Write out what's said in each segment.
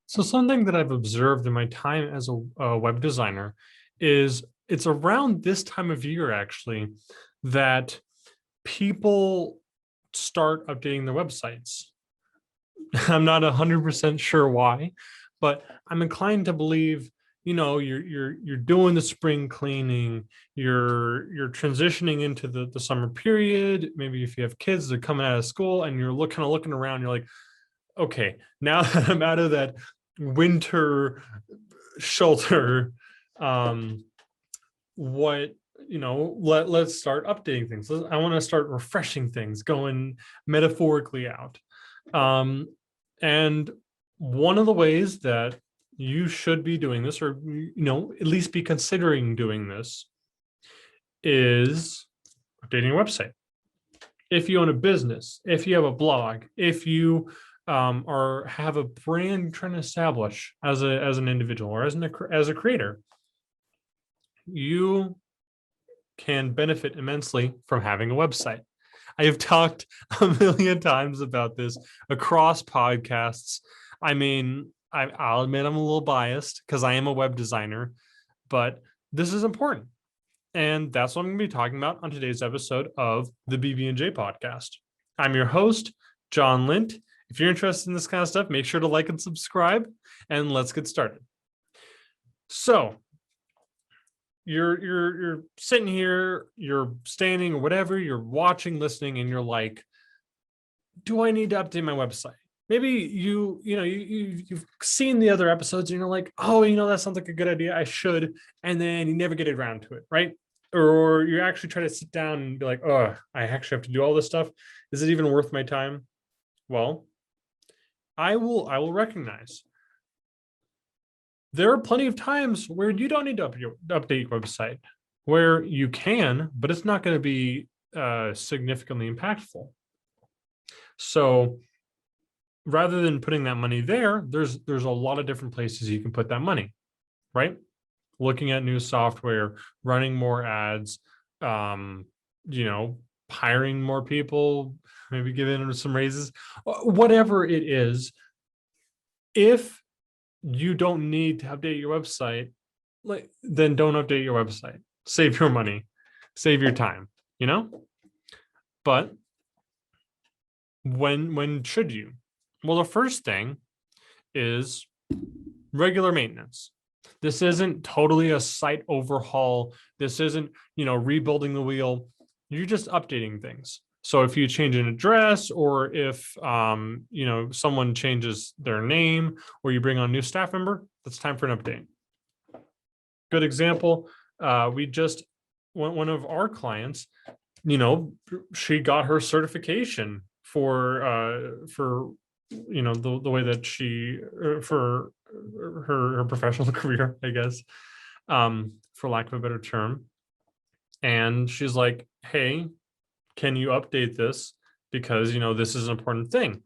So something that I've observed in my time as a web designer is it's around this time of year actually that people start updating their websites. I'm not 100% sure why, but I'm inclined to believe, you're doing the spring cleaning, you're transitioning into the summer period. Maybe if you have kids, they're coming out of school and you're kind of looking around, you're like, okay, now that I'm out of that winter shelter, um, what let's start updating things. I want to start refreshing things, going metaphorically out. And one of the ways that you should be doing this, or at least be considering doing this, is updating your website. If you own a business, if you have a blog, if you or have a brand you're trying to establish as an individual or as a creator, you can benefit immensely from having a website. I have talked a million times about this across podcasts. I mean, I'll admit I'm a little biased because I am a web designer, but this is important. And that's what I'm going to be talking about on today's episode of the BB&J podcast. I'm your host, John Lint. If you're interested in this kind of stuff, make sure to like and subscribe, and let's get started. So you're sitting here, you're standing or whatever, you're watching, listening, and you're like, do I need to update my website? Maybe you've seen the other episodes and you're like, oh, that sounds like a good idea, I should, and then you never get around to it, right? Or you actually try to sit down and be like, oh, I actually have to do all this stuff. Is it even worth my time? Well, I will recognize there are plenty of times where you don't need to update your website, where you can, but it's not going to be significantly impactful. So rather than putting that money there, there's a lot of different places you can put that money, right? Looking at new software, running more ads, hiring more people, maybe giving them some raises, whatever it is. If you don't need to update your website, then don't update your website. Save your money, save your time, But when should you? Well, the first thing is regular maintenance. This isn't totally a site overhaul. This isn't, rebuilding the wheel. You're just updating things. So if you change an address, or if someone changes their name, or you bring on a new staff member, that's time for an update. Good example. We just one of our clients, she got her certification for the way that she for her professional career, I guess, for lack of a better term. And she's like, hey, can you update this? Because, this is an important thing.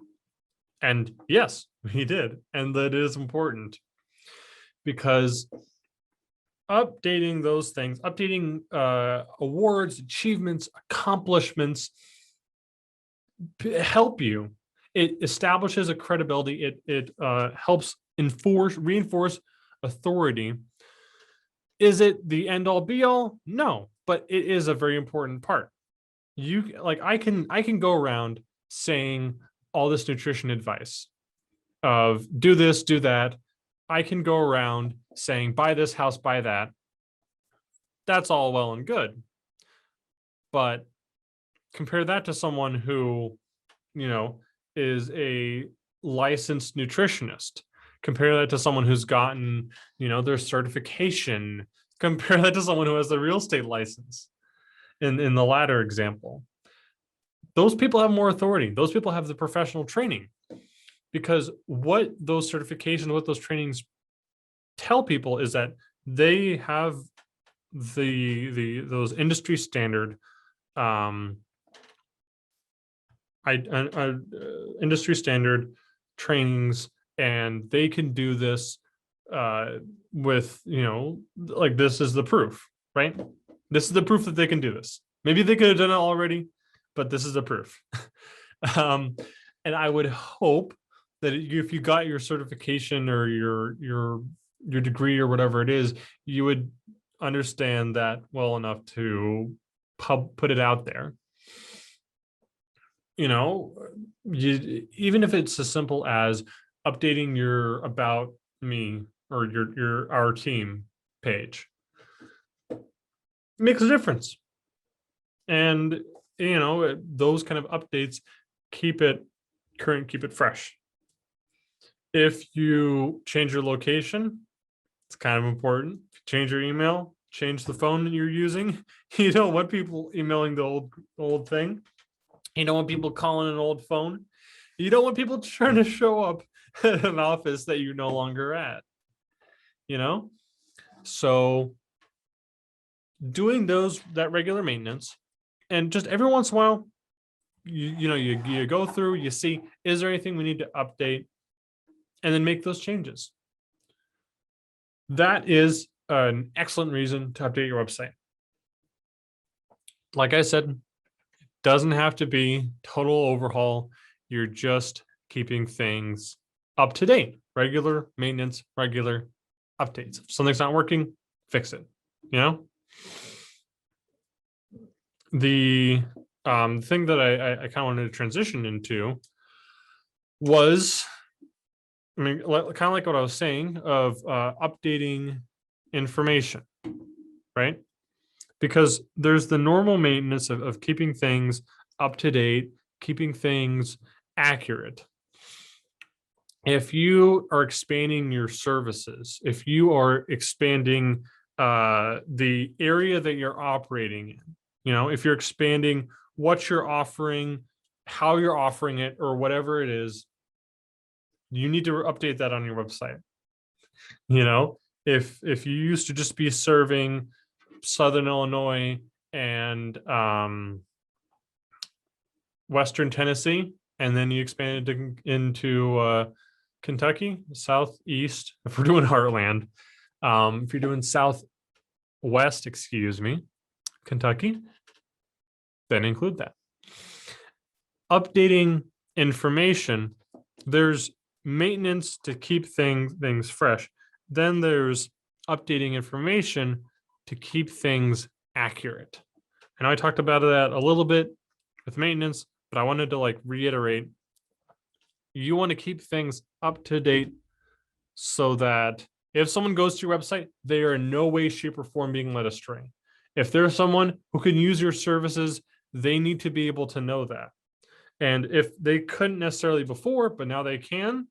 And yes, we did. And that is important because updating those things, updating awards, achievements, accomplishments help you. It establishes a credibility. It helps reinforce authority. Is it the end all be all? No, but it is a very important part. I can go around saying all this nutrition advice of do this, do that. I can go around saying buy this house, buy that. That's all well and good. But compare that to someone who, is a licensed nutritionist. Compare that to someone who's gotten, their certification. Compare that to someone who has the real estate license. In the latter example, those people have more authority. Those people have the professional training, because what those certifications, what those trainings tell people is that they have those industry standard industry standard trainings, and they can do this with this is the proof, right? This is the proof that they can do this. Maybe they could have done it already, but this is the proof. And I would hope that if you got your certification or your degree or whatever it is, you would understand that well enough to put it out there. You know, even if it's as simple as updating your about me or your our team page, makes a difference. And those kind of updates keep it current, keep it fresh. If you change your location, it's kind of important. If you change your email, change the phone that you're using. You don't want people emailing the old thing. You don't want people calling an old phone. You don't want people trying to show up at an office that you're no longer at. So doing that regular maintenance, and just every once in a while, you go through, you see, is there anything we need to update, and then make those changes. That is an excellent reason to update your website. Like I said, it doesn't have to be total overhaul. You're just keeping things up to date. Regular maintenance, regular updates. If something's not working, fix it. The thing that I kind of wanted to transition into was, kind of like what I was saying of updating information, right? Because there's the normal maintenance of keeping things up to date, keeping things accurate. If you are expanding your services, if you are expanding the area that you're operating in, if you're expanding what you're offering, how you're offering it, or whatever it is, you need to update that on your website. If you used to just be serving Southern Illinois and Western Tennessee, and then you expanded into Kentucky, Southeast, if we're doing Heartland, if you're doing Southwest, Kentucky, then include that. Updating information, there's maintenance to keep things fresh. Then there's updating information to keep things accurate. I know I talked about that a little bit with maintenance, but I wanted to reiterate, you want to keep things up to date so that if someone goes to your website, they are in no way, shape, or form being led astray. If there's someone who can use your services, they need to be able to know that. And if they couldn't necessarily before, but now they can,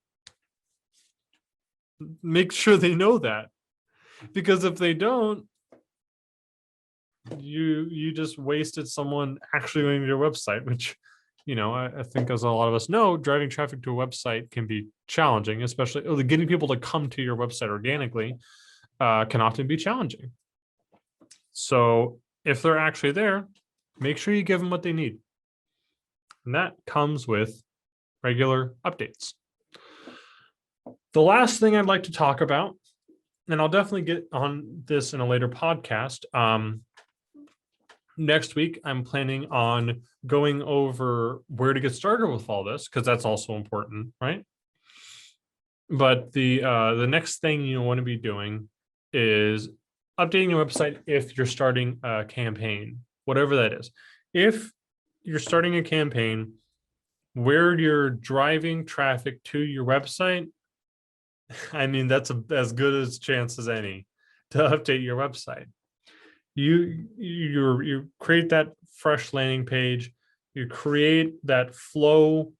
make sure they know that. Because if they don't, you just wasted someone actually going to your website, which, I think, as a lot of us know, driving traffic to a website can be challenging, especially getting people to come to your website organically can often be challenging. So if they're actually there, make sure you give them what they need. And that comes with regular updates. The last thing I'd like to talk about, and I'll definitely get on this in a later podcast. Next week, I'm planning on going over where to get started with all this, because that's also important, right? But the next thing you want to be doing is updating your website if you're starting a campaign, whatever that is. If you're starting a campaign where you're driving traffic to your website, that's as good a chance as any to update your website. You create that fresh landing page, you create that flow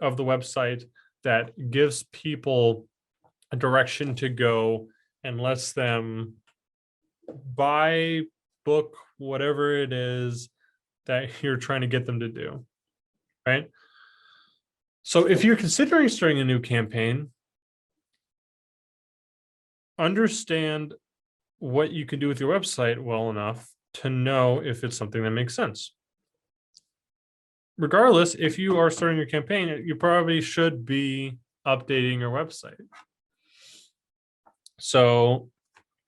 of the website that gives people a direction to go and lets them buy, book, whatever it is that you're trying to get them to do, right? So if you're considering starting a new campaign, understand what you can do with your website well enough to know if it's something that makes sense. Regardless, if you are starting your campaign, you probably should be updating your website. So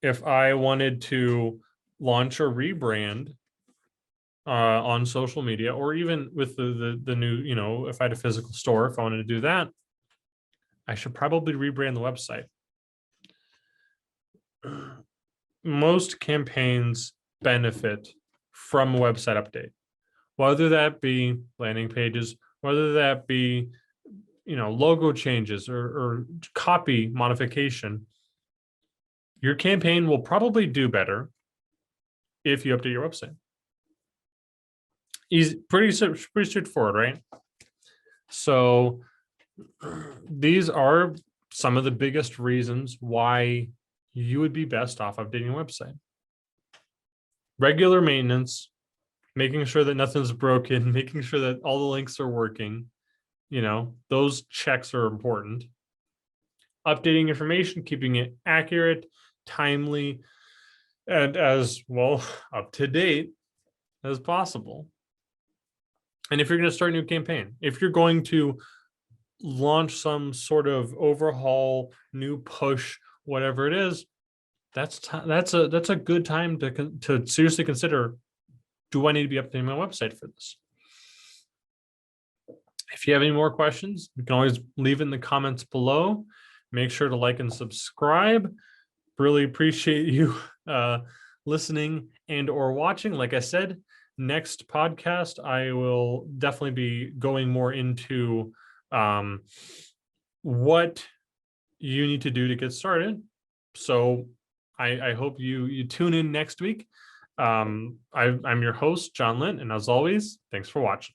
if I wanted to launch a rebrand on social media, or even with the new, if I had a physical store, if I wanted to do that, I should probably rebrand the website. Most campaigns benefit from a website update, whether that be landing pages, whether that be logo changes or copy modification. Your campaign will probably do better if you update your website. Easy, pretty straightforward, right? So these are some of the biggest reasons why you would be best off updating your website. Regular maintenance, making sure that nothing's broken, making sure that all the links are working. Those checks are important. Updating information, keeping it accurate, timely, and as well up to date as possible. And if you're going to start a new campaign, if you're going to launch some sort of overhaul, new push, whatever it is, that's a good time to seriously consider, do I need to be updating my website for this? If you have any more questions, you can always leave it in the comments below. Make sure to like and subscribe. Really appreciate you listening and or watching. Like I said, next podcast, I will definitely be going more into what you need to do to get started. So I hope you tune in next week. I'm your host, John Lint, and as always, thanks for watching.